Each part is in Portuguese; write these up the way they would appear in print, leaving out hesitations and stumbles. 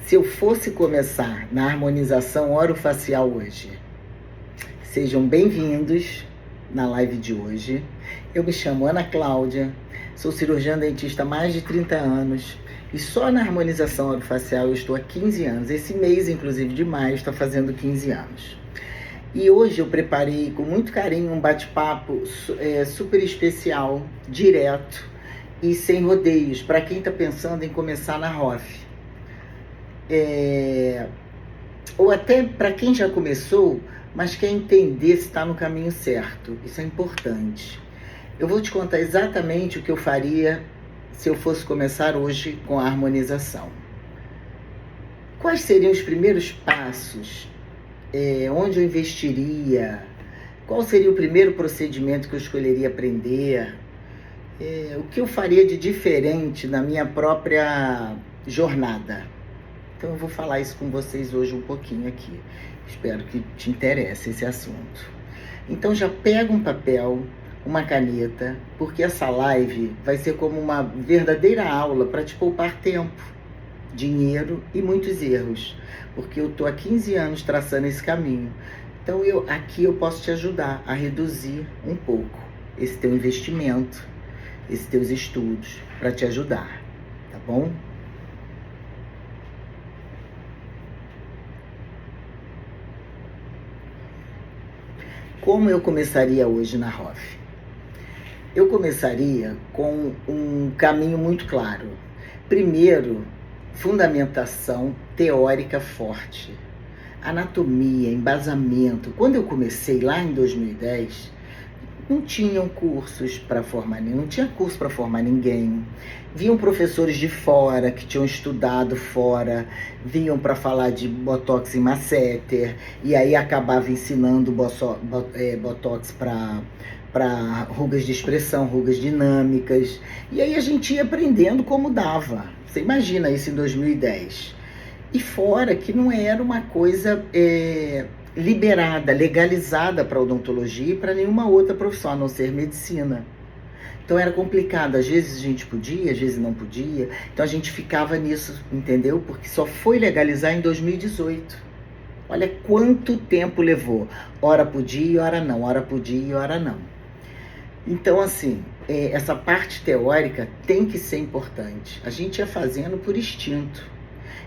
se eu fosse começar na harmonização orofacial hoje. Sejam bem-vindos na live de hoje. Eu me chamo Ana Cláudia, sou cirurgiã dentista há mais de 30 anos e só na harmonização orofacial eu estou há 15 anos. Esse mês, inclusive, de maio, está fazendo 15 anos. E hoje eu preparei com muito carinho um bate-papo super especial, direto e sem rodeios, para quem está pensando em começar na ROF. Ou até para quem já começou, mas quer entender se está no caminho certo. Isso é importante. Eu vou te contar exatamente o que eu faria se eu fosse começar hoje com a harmonização. Quais seriam os primeiros passos? Onde eu investiria? Qual seria o primeiro procedimento que eu escolheria aprender? O que eu faria de diferente na minha própria jornada? Então eu vou falar isso com vocês hoje um pouquinho aqui. Espero que te interesse esse assunto. Então já pega um papel, uma caneta, porque essa live vai ser como uma verdadeira aula para te poupar tempo, dinheiro e muitos erros. Porque eu estou há 15 anos traçando esse caminho. Então aqui eu posso te ajudar a reduzir um pouco esse teu investimento, esses teus estudos, para te ajudar, tá bom? Como eu começaria hoje na ROF? Eu começaria com um caminho muito claro. Primeiro, fundamentação teórica forte. Anatomia, embasamento. Quando eu comecei lá em 2010, não tinham cursos para formar, não tinha curso para formar ninguém. Vinham professores de fora, que tinham estudado fora, vinham para falar de botox e masseter, e aí acabava ensinando botox para rugas de expressão, rugas dinâmicas. E aí a gente ia aprendendo como dava. Você imagina isso em 2010. E fora que não era uma coisa liberada, legalizada para odontologia e para nenhuma outra profissão, a não ser medicina. Então era complicado, às vezes a gente podia, às vezes não podia. Então a gente ficava nisso, entendeu? Porque só foi legalizar em 2018. Olha quanto tempo levou. Ora podia, ora não, ora podia, ora não. Então, assim, essa parte teórica tem que ser importante. A gente ia fazendo por instinto.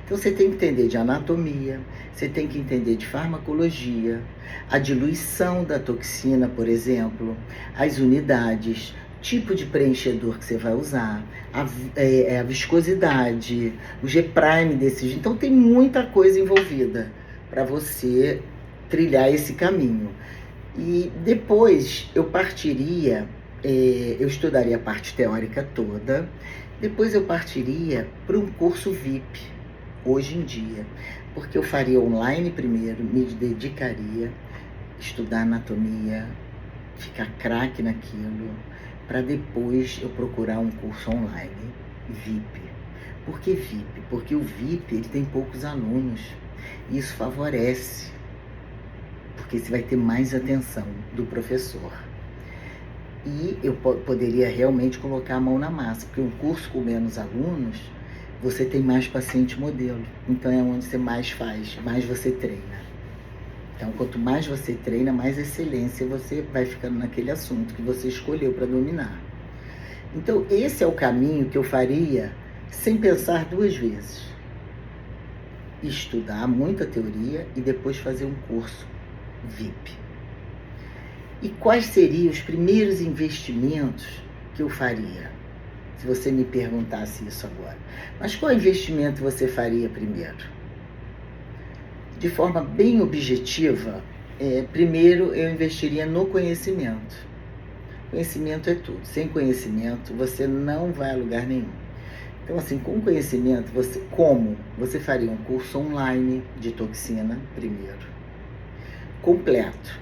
Então você tem que entender de anatomia, você tem que entender de farmacologia, a diluição da toxina, por exemplo, as unidades, tipo de preenchedor que você vai usar, a viscosidade, o G-prime desses. Então tem muita coisa envolvida para você trilhar esse caminho. E depois eu partiria, eu estudaria a parte teórica toda, depois eu partiria para um curso VIP. Hoje em dia, porque eu faria online primeiro, me dedicaria, estudar anatomia, ficar craque naquilo, para depois eu procurar um curso online, VIP. Por que VIP? Porque o VIP ele tem poucos alunos, e isso favorece, porque você vai ter mais atenção do professor. E eu poderia realmente colocar a mão na massa, porque um curso com menos alunos, você tem mais paciente modelo. Então é onde você mais faz, mais você treina. Então quanto mais você treina, mais excelência você vai ficando naquele assunto que você escolheu para dominar. Então esse é o caminho que eu faria sem pensar duas vezes. Estudar muita teoria e depois fazer um curso VIP. E quais seriam os primeiros investimentos que eu faria? Se você me perguntasse isso agora. Mas qual investimento você faria primeiro? De forma bem objetiva, primeiro eu investiria no conhecimento. Conhecimento é tudo. Sem conhecimento, você não vai a lugar nenhum. Então, assim, com conhecimento, você faria um curso online de toxina primeiro. Completo.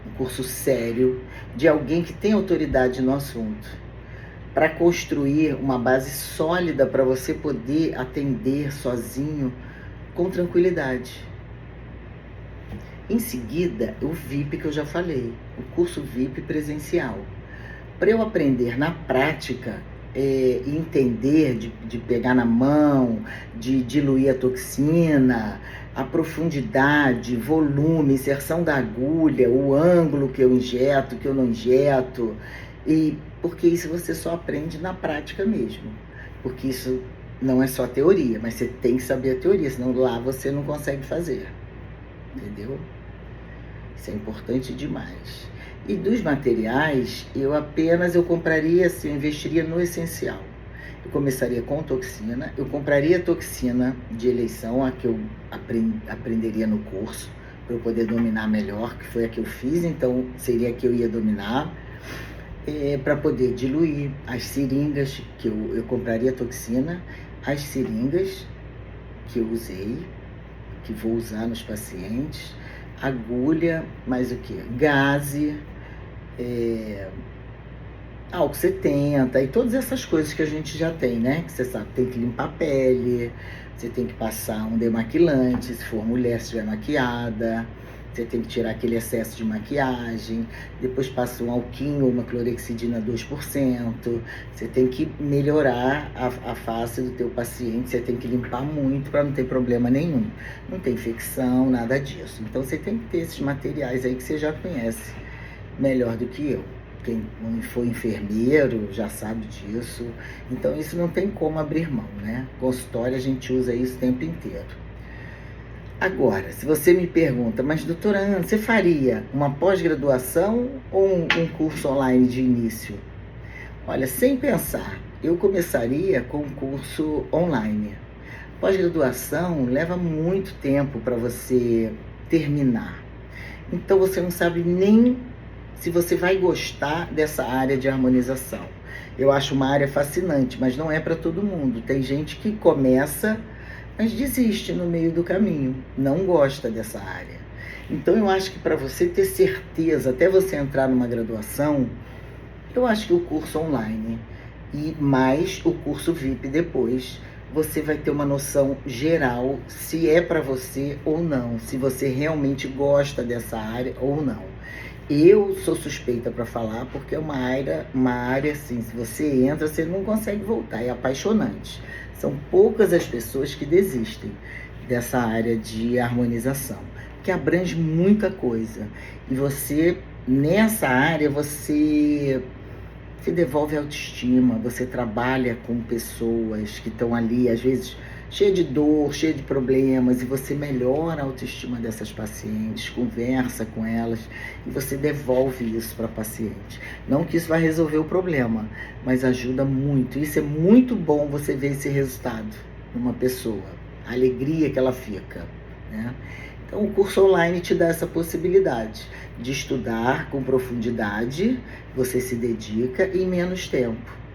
Um curso sério, de alguém que tem autoridade no assunto, para construir uma base sólida para você poder atender sozinho com tranquilidade. Em seguida, o VIP que eu já falei, o curso VIP presencial. Para eu aprender na prática entender, de pegar na mão, de diluir a toxina, a profundidade, volume, inserção da agulha, o ângulo que eu injeto, que eu não injeto, e porque isso você só aprende na prática mesmo, porque isso não é só teoria, mas você tem que saber a teoria, senão lá você não consegue fazer, entendeu? Isso é importante demais. E dos materiais, eu compraria assim, eu investiria no essencial. Eu começaria com toxina, eu compraria toxina de eleição, a que eu aprenderia no curso, para eu poder dominar melhor, que foi a que eu fiz, então seria a que eu ia dominar, para poder diluir as seringas, que eu compraria toxina, as seringas que eu usei, que vou usar nos pacientes, agulha, mais o que? Gaze, álcool 70 e todas essas coisas que a gente já tem, né? Que você sabe, tem que limpar a pele, você tem que passar um demaquilante, se for mulher, se estiver maquiada, você tem que tirar aquele excesso de maquiagem, depois passa um alquinho ou uma clorexidina 2%, você tem que melhorar a face do teu paciente, você tem que limpar muito para não ter problema nenhum, não tem infecção, nada disso. Então você tem que ter esses materiais aí que você já conhece melhor do que eu. Quem foi enfermeiro já sabe disso. Então isso não tem como abrir mão, né? Consultório a gente usa isso o tempo inteiro. Agora, se você me pergunta, mas doutora Ana, você faria uma pós-graduação ou um curso online de início? Olha, sem pensar, eu começaria com um curso online. Pós-graduação leva muito tempo para você terminar. Então você não sabe nem se você vai gostar dessa área de harmonização. Eu acho uma área fascinante, mas não é para todo mundo. Tem gente que começa, mas desiste no meio do caminho, não gosta dessa área. Então eu acho que para você ter certeza, até você entrar numa graduação, eu acho que o curso online e mais o curso VIP depois, você vai ter uma noção geral se é para você ou não, se você realmente gosta dessa área ou não. Eu sou suspeita para falar porque é uma área assim, se você entra, você não consegue voltar, é apaixonante. São poucas as pessoas que desistem dessa área de harmonização, que abrange muita coisa. E você, nessa área, você devolve a autoestima, você trabalha com pessoas que estão ali, às vezes, cheia de dor, cheia de problemas, e você melhora a autoestima dessas pacientes, conversa com elas, e você devolve isso para a paciente. Não que isso vai resolver o problema, mas ajuda muito. Isso é muito bom você ver esse resultado numa pessoa, a alegria que ela fica, né? Então, o curso online te dá essa possibilidade de estudar com profundidade, você se dedica em menos tempo.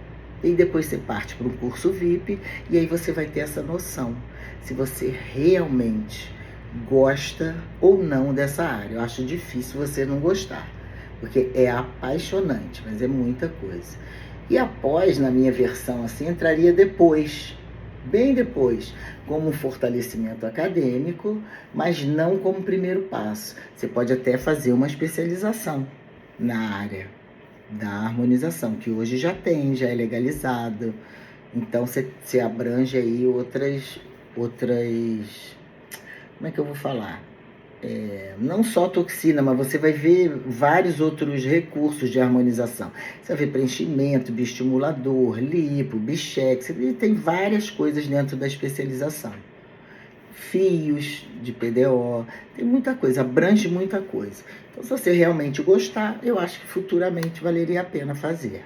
E depois você parte para um curso VIP e aí você vai ter essa noção se você realmente gosta ou não dessa área. Eu acho difícil você não gostar, porque é apaixonante, mas é muita coisa. E após, na minha versão assim, entraria depois, bem depois, como um fortalecimento acadêmico, mas não como primeiro passo. Você pode até fazer uma especialização na área da harmonização, que hoje já tem, já é legalizado. Então você abrange aí outras, como é que eu vou falar? Não só toxina, mas você vai ver vários outros recursos de harmonização. Você vai ver preenchimento, bioestimulador, lipo, bichex, tem várias coisas dentro da especialização. Fios de PDO, tem muita coisa, abrange muita coisa. Então, se você realmente gostar, eu acho que futuramente valeria a pena fazer.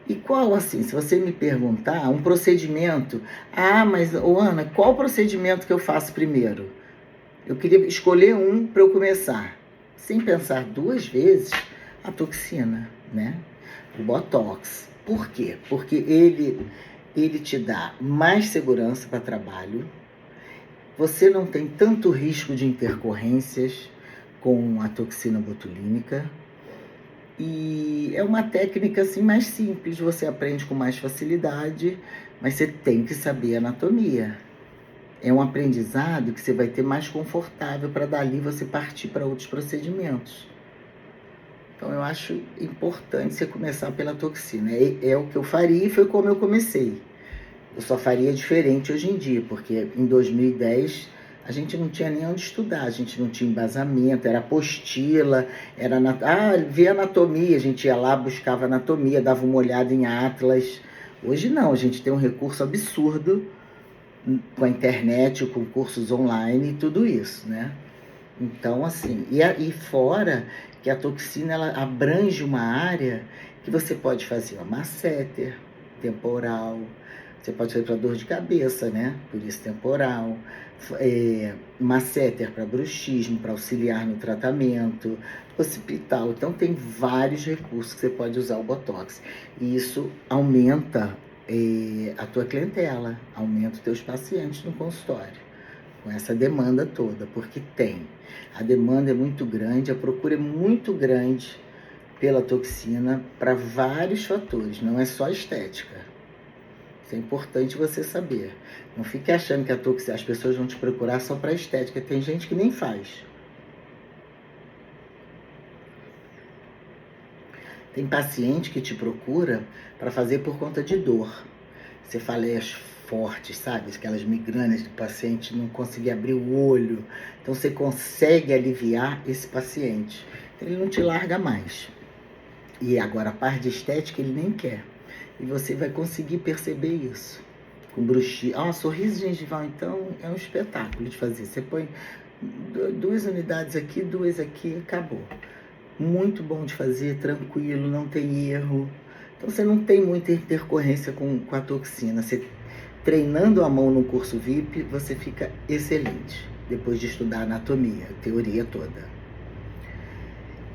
E qual, assim, se você me perguntar, um procedimento, mas, Ana, qual procedimento que eu faço primeiro? Eu queria escolher um para eu começar, sem pensar duas vezes, a toxina, né? O Botox. Por quê? Porque ele te dá mais segurança para trabalho, você não tem tanto risco de intercorrências com a toxina botulínica e é uma técnica assim mais simples, você aprende com mais facilidade, mas você tem que saber anatomia. É um aprendizado que você vai ter mais confortável para dali você partir para outros procedimentos. Então eu acho importante você começar pela toxina. É o que eu faria e foi como eu comecei. Eu só faria diferente hoje em dia, porque em 2010 a gente não tinha nem onde estudar, a gente não tinha embasamento, era apostila, via anatomia, a gente ia lá, buscava anatomia, dava uma olhada em atlas. Hoje não, a gente tem um recurso absurdo com a internet, com cursos online e tudo isso, né? Então, assim, e fora que a toxina ela abrange uma área que você pode fazer uma masséter temporal, você pode fazer para dor de cabeça, né? Por isso temporal, masséter para bruxismo, para auxiliar no tratamento, hospital. Então tem vários recursos que você pode usar o Botox. E isso aumenta a tua clientela, aumenta os teus pacientes no consultório com essa demanda toda, porque a demanda é muito grande, a procura é muito grande pela toxina para vários fatores, não é só estética. Isso é importante você saber. Não fique achando que as pessoas vão te procurar só para estética, tem gente que nem faz. Tem paciente que te procura para fazer por conta de dor. Cefaleias fortes, sabe? Aquelas migrânias do paciente não conseguir abrir o olho. Então você consegue aliviar esse paciente. Então, ele não te larga mais. E agora a parte de estética ele nem quer. E você vai conseguir perceber isso. Com bruxismo. Sorriso gengival, então, é um espetáculo de fazer. Você põe 2 unidades aqui, 2 aqui, acabou. Muito bom de fazer, tranquilo, não tem erro. Então você não tem muita intercorrência com a toxina. Você treinando a mão no curso VIP, você fica excelente. Depois de estudar anatomia, a teoria toda.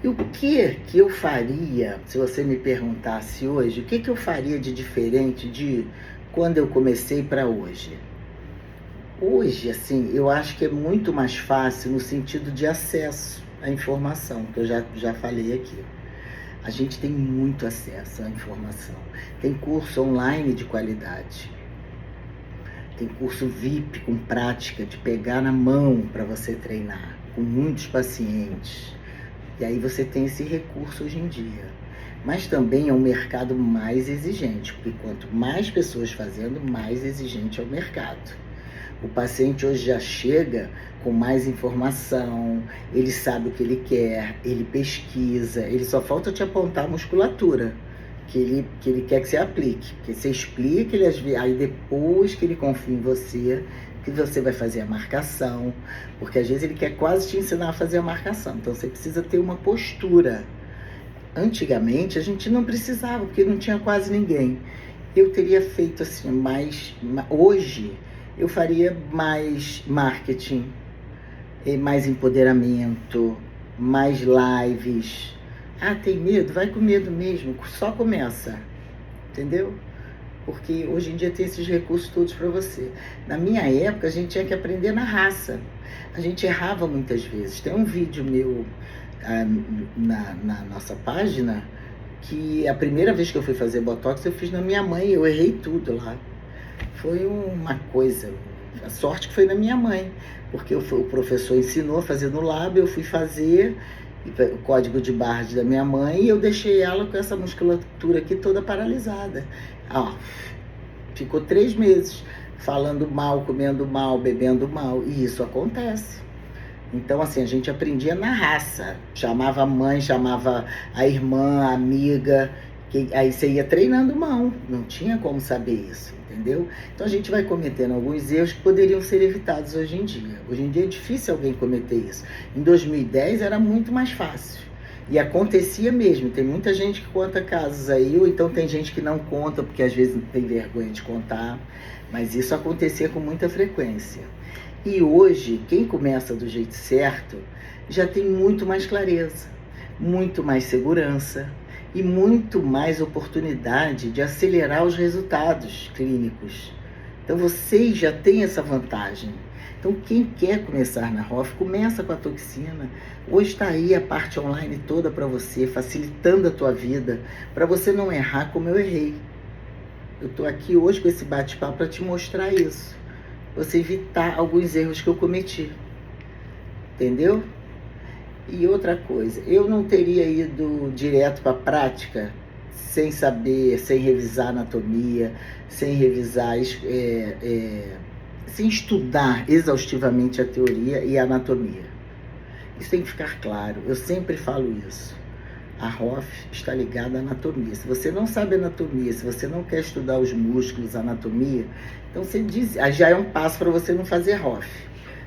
E o que eu faria, se você me perguntasse hoje, o que eu faria de diferente de quando eu comecei para hoje? Hoje, assim, eu acho que é muito mais fácil no sentido de acesso à informação, que eu já falei aqui. A gente tem muito acesso à informação. Tem curso online de qualidade. Tem curso VIP com prática, de pegar na mão para você treinar, com muitos pacientes. E aí você tem esse recurso hoje em dia. Mas também é um mercado mais exigente, porque quanto mais pessoas fazendo, mais exigente é o mercado. O paciente hoje já chega com mais informação, ele sabe o que ele quer, ele pesquisa, ele só falta te apontar a musculatura que ele quer que você aplique. Que você explique, aí depois que ele confia em você, que você vai fazer a marcação, porque às vezes ele quer quase te ensinar a fazer a marcação, então você precisa ter uma postura. Antigamente a gente não precisava, porque não tinha quase ninguém. Eu teria feito assim, hoje eu faria mais marketing, mais empoderamento, mais lives. Tem medo? Vai com medo mesmo, só começa, entendeu? Porque hoje em dia tem esses recursos todos para você. Na minha época, a gente tinha que aprender na raça. A gente errava muitas vezes. Tem um vídeo meu na nossa página que a primeira vez que eu fui fazer Botox, eu fiz na minha mãe, eu errei tudo lá. Foi uma coisa, a sorte que foi na minha mãe, porque o professor ensinou a fazer no lab, eu fui fazer o código de barras da minha mãe e eu deixei ela com essa musculatura aqui toda paralisada. Ficou 3 meses falando mal, comendo mal, bebendo mal, e isso acontece. Então, assim, a gente aprendia na raça, chamava a mãe, chamava a irmã, a amiga, aí você ia treinando mão, não tinha como saber isso, entendeu? Então a gente vai cometendo alguns erros que poderiam ser evitados hoje em dia. Hoje em dia é difícil alguém cometer isso. Em 2010 era muito mais fácil. E acontecia mesmo, tem muita gente que conta casos aí, ou então tem gente que não conta, porque às vezes não tem vergonha de contar, mas isso acontecia com muita frequência. E hoje, quem começa do jeito certo, já tem muito mais clareza, muito mais segurança, e muito mais oportunidade de acelerar os resultados clínicos. Então vocês já têm essa vantagem. Então quem quer começar na ROF, começa com a toxina. Hoje está aí a parte online toda para você, facilitando a tua vida, para você não errar como eu errei. Eu estou aqui hoje com esse bate-papo para te mostrar isso. Você evitar alguns erros que eu cometi. Entendeu? E outra coisa, eu não teria ido direto para a prática sem saber, sem revisar anatomia, sem revisar, sem estudar exaustivamente a teoria e a anatomia. Isso tem que ficar claro, eu sempre falo isso. A ROF está ligada à anatomia. Se você não sabe anatomia, se você não quer estudar os músculos, a anatomia, então você diz, já é um passo para você não fazer ROF,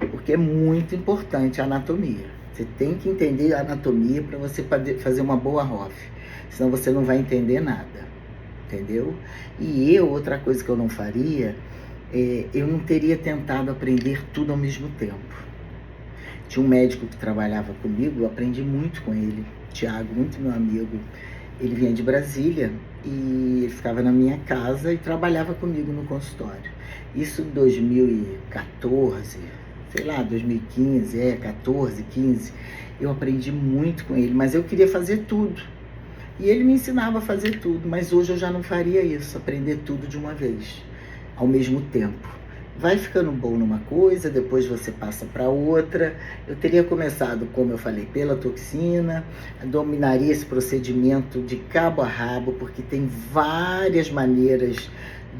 porque é muito importante a anatomia. Você tem que entender a anatomia para você fazer uma boa ROF, senão você não vai entender nada, entendeu? E outra coisa que eu não faria, eu não teria tentado aprender tudo ao mesmo tempo. Tinha um médico que trabalhava comigo, eu aprendi muito com ele, Tiago, muito meu amigo. Ele vinha de Brasília e ele ficava na minha casa e trabalhava comigo no consultório. Isso em 2014, sei lá, 2015, 14, 15. Eu aprendi muito com ele, mas eu queria fazer tudo. E ele me ensinava a fazer tudo, mas hoje eu já não faria isso, aprender tudo de uma vez, ao mesmo tempo. Vai ficando bom numa coisa, depois você passa para outra. Eu teria começado, como eu falei, pela toxina, dominaria esse procedimento de cabo a rabo, porque tem várias maneiras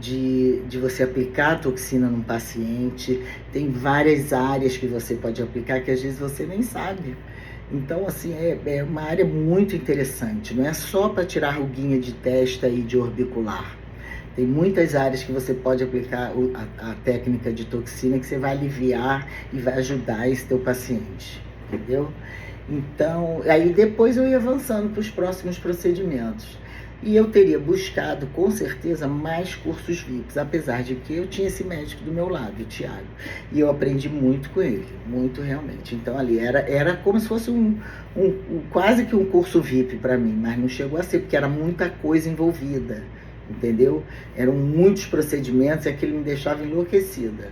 de você aplicar a toxina num paciente, tem várias áreas que você pode aplicar que às vezes você nem sabe. Então, assim, é uma área muito interessante, não é só para tirar ruguinha de testa e de orbicular. Tem muitas áreas que você pode aplicar a técnica de toxina que você vai aliviar e vai ajudar esse teu paciente, entendeu? Então, aí depois eu ia avançando para os próximos procedimentos. E eu teria buscado, com certeza, mais cursos VIPs, apesar de que eu tinha esse médico do meu lado, o Tiago. E eu aprendi muito com ele, muito realmente. Então ali era como se fosse quase que um curso VIP para mim, mas não chegou a ser, porque era muita coisa envolvida, entendeu? Eram muitos procedimentos e aquilo me deixava enlouquecida.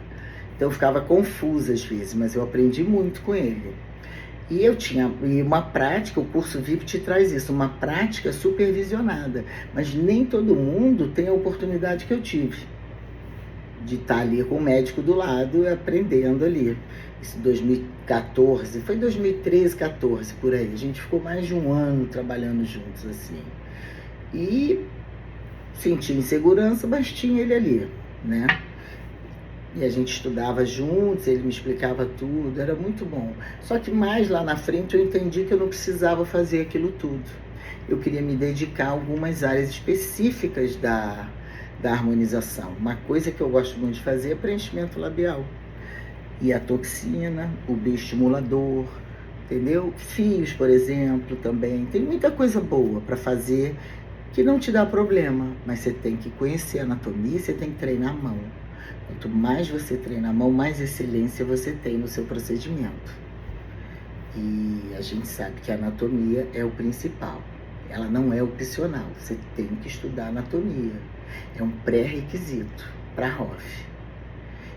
Então eu ficava confusa às vezes, mas eu aprendi muito com ele. E eu tinha uma prática, o curso VIP te traz isso, uma prática supervisionada. Mas nem todo mundo tem a oportunidade que eu tive de estar ali com o médico do lado, aprendendo ali. Isso 2014, foi 2013, 14, por aí. A gente ficou mais de um ano trabalhando juntos, assim. E senti insegurança, mas tinha ele ali, né? E a gente estudava juntos, ele me explicava tudo, era muito bom. Só que mais lá na frente eu entendi que eu não precisava fazer aquilo tudo. Eu queria me dedicar a algumas áreas específicas da harmonização. Uma coisa que eu gosto muito de fazer é preenchimento labial. E a toxina, o bioestimulador, entendeu? Fios, por exemplo, também. Tem muita coisa boa para fazer que não te dá problema, mas você tem que conhecer a anatomia, você tem que treinar a mão. Quanto mais você treina a mão, mais excelência você tem no seu procedimento. E a gente sabe que a anatomia é o principal. Ela não é opcional. Você tem que estudar anatomia. É um pré-requisito para a ROF.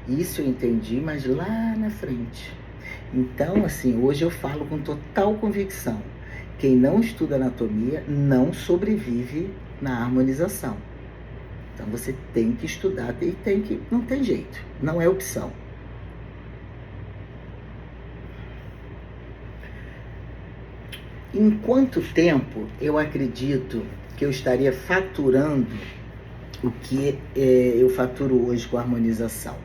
Isso eu entendi, mas lá na frente. Então, assim, hoje eu falo com total convicção. Quem não estuda anatomia não sobrevive na harmonização. Então você tem que estudar e não tem jeito, não é opção. Em quanto tempo eu acredito que eu estaria faturando o que eu faturo hoje com a harmonização?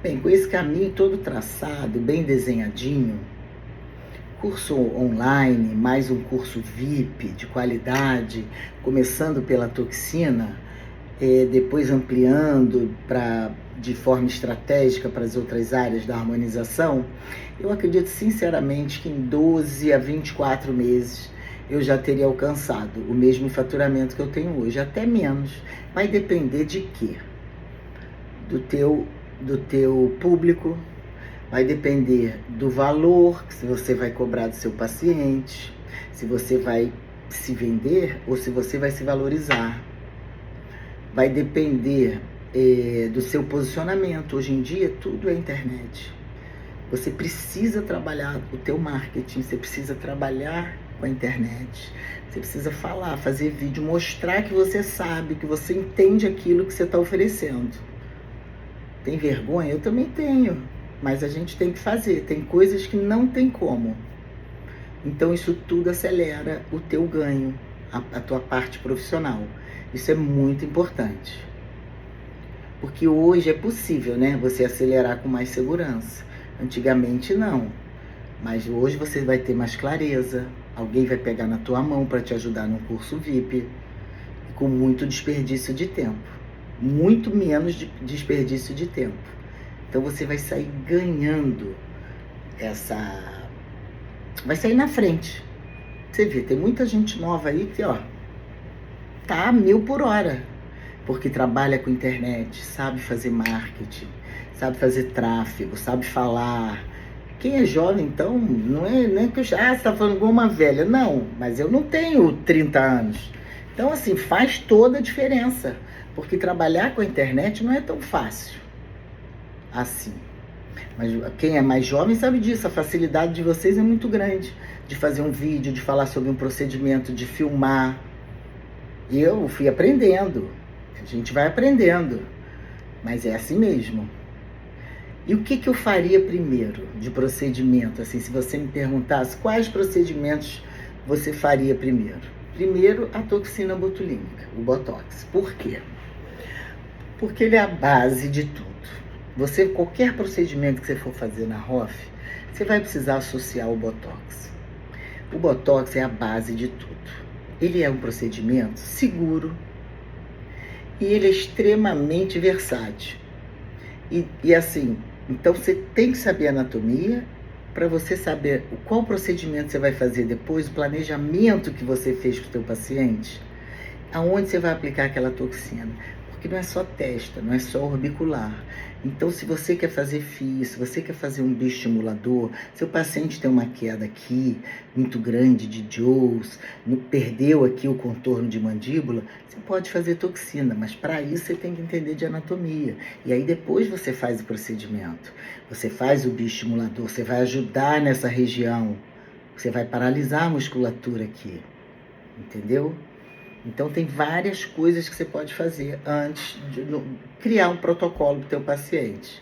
Bem, com esse caminho todo traçado, bem desenhadinho, curso online, mais um curso VIP de qualidade, começando pela toxina, depois ampliando de forma estratégica para as outras áreas da harmonização, eu acredito sinceramente que em 12 a 24 meses eu já teria alcançado o mesmo faturamento que eu tenho hoje, até menos. Vai depender de quê? Do teu público, vai depender do valor que você vai cobrar do seu paciente, se você vai se vender ou se você vai se valorizar. Vai depender do seu posicionamento. Hoje em dia, tudo é internet. Você precisa trabalhar o teu marketing, você precisa trabalhar com a internet. Você precisa falar, fazer vídeo, mostrar que você sabe, que você entende aquilo que você está oferecendo. Tem vergonha? Eu também tenho. Mas a gente tem que fazer. Tem coisas que não tem como. Então isso tudo acelera o teu ganho, a tua parte profissional. Isso é muito importante. Porque hoje é possível, né, você acelerar com mais segurança. Antigamente não. Mas hoje você vai ter mais clareza. Alguém vai pegar na tua mão para te ajudar num curso VIP. Com muito desperdício de tempo. Muito menos desperdício de tempo. Então você vai sair ganhando vai sair na frente. Você vê, tem muita gente nova aí que, ó, tá a 1000 por hora. Porque trabalha com internet, sabe fazer marketing, sabe fazer tráfego, sabe falar. Quem é jovem, então, não é que você tá falando igual uma velha. Não, mas eu não tenho 30 anos. Então, assim, faz toda a diferença. Porque trabalhar com a internet não é tão fácil assim. Mas quem é mais jovem sabe disso. A facilidade de vocês é muito grande. De fazer um vídeo, de falar sobre um procedimento, de filmar. E eu fui aprendendo. A gente vai aprendendo. Mas é assim mesmo. E o que eu faria primeiro de procedimento? Assim, se você me perguntasse quais procedimentos você faria primeiro? Primeiro, a toxina botulínica, o Botox. Por quê? Porque ele é a base de tudo. Qualquer procedimento que você for fazer na ROF, você vai precisar associar o Botox. O Botox é a base de tudo. Ele é um procedimento seguro e ele é extremamente versátil. E assim, então você tem que saber anatomia para você saber qual procedimento você vai fazer depois, o planejamento que você fez com o teu paciente, aonde você vai aplicar aquela toxina. Porque não é só testa, não é só orbicular. Então, se você quer fazer FII, se você quer fazer um bioestimulador, seu paciente tem uma queda aqui muito grande de Jones, perdeu aqui o contorno de mandíbula, você pode fazer toxina, mas para isso você tem que entender de anatomia. E aí depois você faz o procedimento. Você faz o bioestimulador, você vai ajudar nessa região, você vai paralisar a musculatura aqui, entendeu? Então tem várias coisas que você pode fazer antes de criar um protocolo para o teu paciente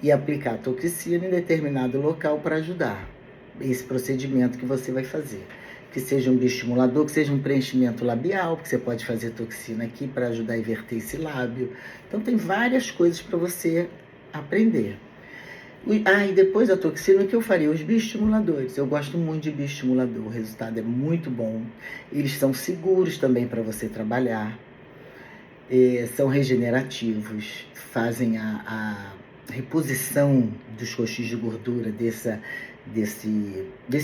e aplicar a toxina em determinado local para ajudar esse procedimento que você vai fazer. Que seja um bioestimulador, que seja um preenchimento labial, porque você pode fazer toxina aqui para ajudar a inverter esse lábio. Então tem várias coisas para você aprender. E depois da toxina, o que eu faria? Os bioestimuladores. Eu gosto muito de bioestimulador, o resultado é muito bom. Eles são seguros também para você trabalhar. São regenerativos, fazem a reposição dos coxins de gordura desse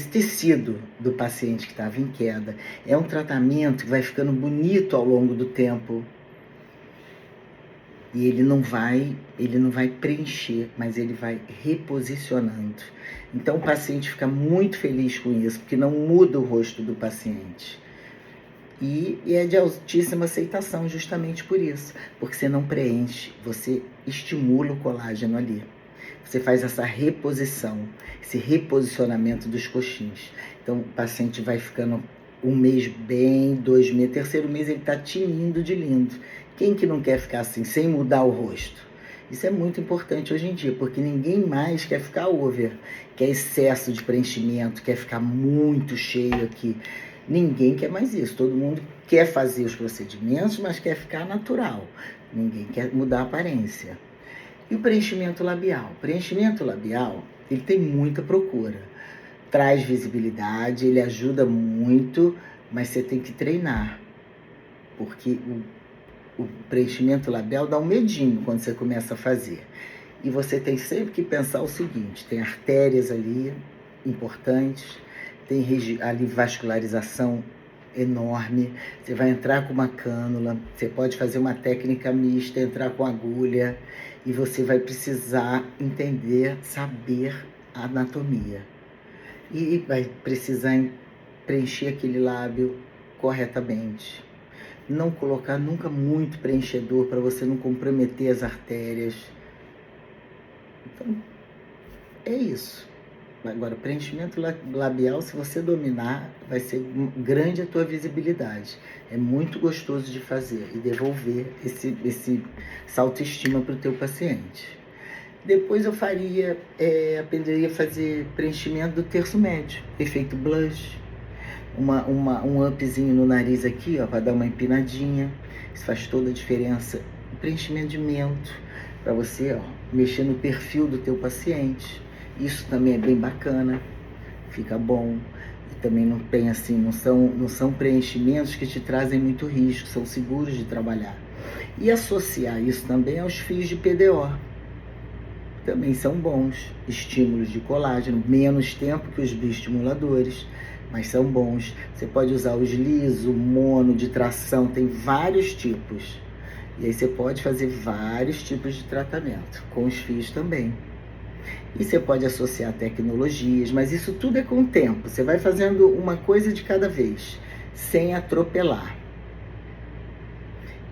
tecido do paciente que estava em queda. É um tratamento que vai ficando bonito ao longo do tempo. E ele não vai preencher, mas ele vai reposicionando. Então o paciente fica muito feliz com isso, porque não muda o rosto do paciente. E é de altíssima aceitação justamente por isso, porque você não preenche, você estimula o colágeno ali. Você faz essa reposição, esse reposicionamento dos coxins. Então o paciente vai ficando um mês bem, 2 meses, terceiro mês ele está tinindo de lindo. Quem que não quer ficar assim, sem mudar o rosto? Isso é muito importante hoje em dia, porque ninguém mais quer ficar over, quer excesso de preenchimento, quer ficar muito cheio aqui. Ninguém quer mais isso. Todo mundo quer fazer os procedimentos, mas quer ficar natural. Ninguém quer mudar a aparência. E o preenchimento labial? O preenchimento labial, ele tem muita procura. Traz visibilidade, ele ajuda muito, mas você tem que treinar. Porque o preenchimento labial dá um medinho quando você começa a fazer. E você tem sempre que pensar o seguinte, tem artérias ali importantes, tem ali vascularização enorme, você vai entrar com uma cânula, você pode fazer uma técnica mista, entrar com agulha, e você vai precisar entender, saber a anatomia. E vai precisar preencher aquele lábio corretamente. Não colocar nunca muito preenchedor para você não comprometer as artérias. Então, é isso. Agora, preenchimento labial, se você dominar, vai ser grande a tua visibilidade. É muito gostoso de fazer e devolver essa autoestima para o teu paciente. Depois eu aprenderia a fazer preenchimento do terço médio, efeito blush, um upzinho no nariz aqui, ó, para dar uma empinadinha. Isso faz toda a diferença. Preenchimento de mento, para você, ó, mexer no perfil do teu paciente. Isso também é bem bacana, fica bom. E também não tem assim, não são preenchimentos que te trazem muito risco, são seguros de trabalhar. E associar isso também aos fios de PDO. Também são bons, estímulos de colágeno, menos tempo que os bioestimuladores, mas são bons. Você pode usar os liso, mono, de tração, tem vários tipos. E aí você pode fazer vários tipos de tratamento, com os fios também. E você pode associar tecnologias, mas isso tudo é com o tempo. Você vai fazendo uma coisa de cada vez, sem atropelar.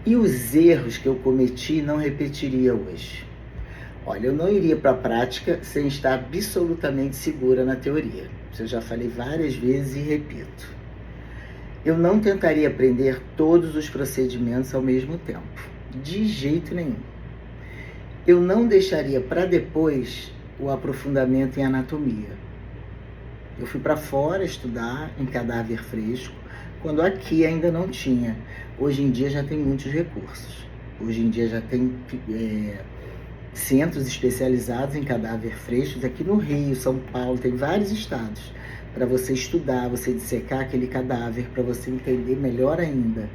E os erros que eu cometi não repetiria hoje. Olha, eu não iria para a prática sem estar absolutamente segura na teoria. Isso eu já falei várias vezes e repito. Eu não tentaria aprender todos os procedimentos ao mesmo tempo, de jeito nenhum. Eu não deixaria para depois o aprofundamento em anatomia. Eu fui para fora estudar em cadáver fresco, quando aqui ainda não tinha. Hoje em dia já tem muitos recursos. Hoje em dia já tem centros especializados em cadáver frescos aqui no Rio, São Paulo, tem vários estados para você estudar, você dissecar aquele cadáver, para você entender melhor ainda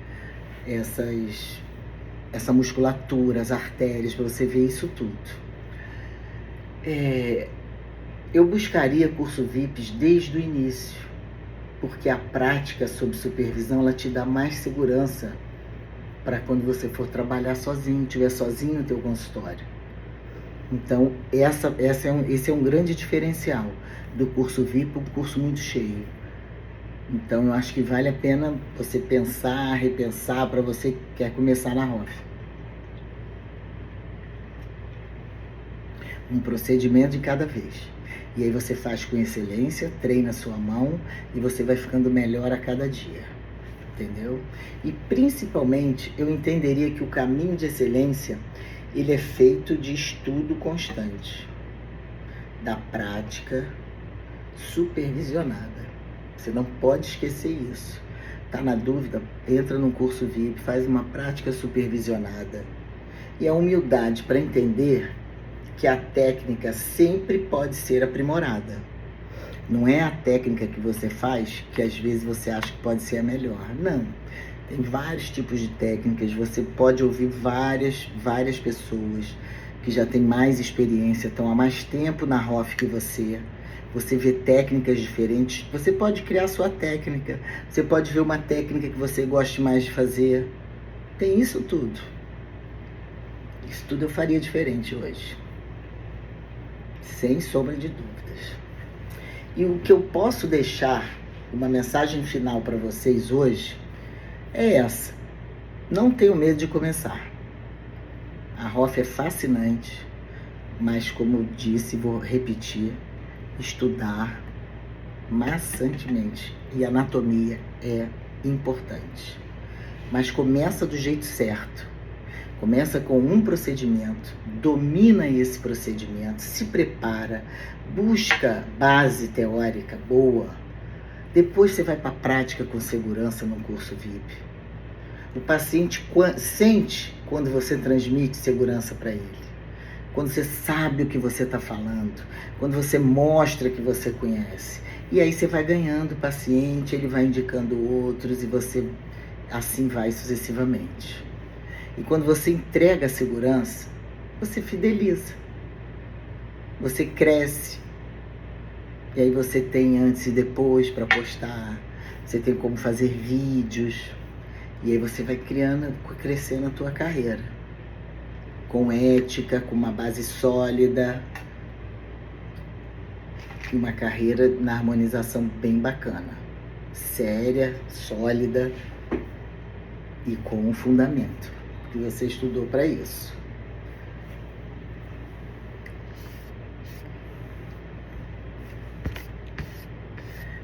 essa musculatura, as artérias, para você ver isso tudo. Eu buscaria curso VIPs desde o início, porque a prática sob supervisão, ela te dá mais segurança para quando você for trabalhar sozinho, estiver sozinho no teu consultório. Então, esse é um grande diferencial do curso VIP, um curso muito cheio. Então, eu acho que vale a pena você pensar, repensar, para você que quer começar na ROF. Um procedimento de cada vez. E aí você faz com excelência, treina a sua mão e você vai ficando melhor a cada dia. Entendeu? E principalmente, eu entenderia que o caminho de excelência, ele é feito de estudo constante, da prática supervisionada. Você não pode esquecer isso. Tá na dúvida? Entra num curso VIP, faz uma prática supervisionada. E a humildade para entender que a técnica sempre pode ser aprimorada. Não é a técnica que você faz que às vezes você acha que pode ser a melhor. Não. Tem vários tipos de técnicas, você pode ouvir várias pessoas que já têm mais experiência, estão há mais tempo na ROF que você vê técnicas diferentes, você pode criar a sua técnica, você pode ver uma técnica que você goste mais de fazer, tem isso tudo. Isso tudo eu faria diferente hoje, sem sombra de dúvidas. E o que eu posso deixar, uma mensagem final para vocês hoje, é essa: não tenho medo de começar. A ROF é fascinante, mas como eu disse, vou repetir, estudar maçantemente e anatomia é importante. Mas começa do jeito certo. Começa com um procedimento, domina esse procedimento, se prepara, busca base teórica boa. Depois você vai para a prática com segurança no curso VIP. O paciente sente quando você transmite segurança para ele. Quando você sabe o que você está falando. Quando você mostra que você conhece. E aí você vai ganhando o paciente, ele vai indicando outros e você assim vai sucessivamente. E quando você entrega a segurança, você fideliza. Você cresce. E aí você tem antes e depois para postar, você tem como fazer vídeos, e aí você vai crescendo a tua carreira, com ética, com uma base sólida, e uma carreira na harmonização bem bacana, séria, sólida e com um fundamento, que você estudou para isso.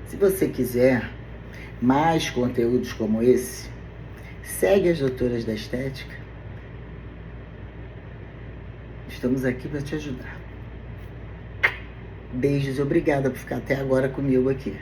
Se você quiser mais conteúdos como esse, segue as Doutoras da Estética. Estamos aqui para te ajudar. Beijos e obrigada por ficar até agora comigo aqui.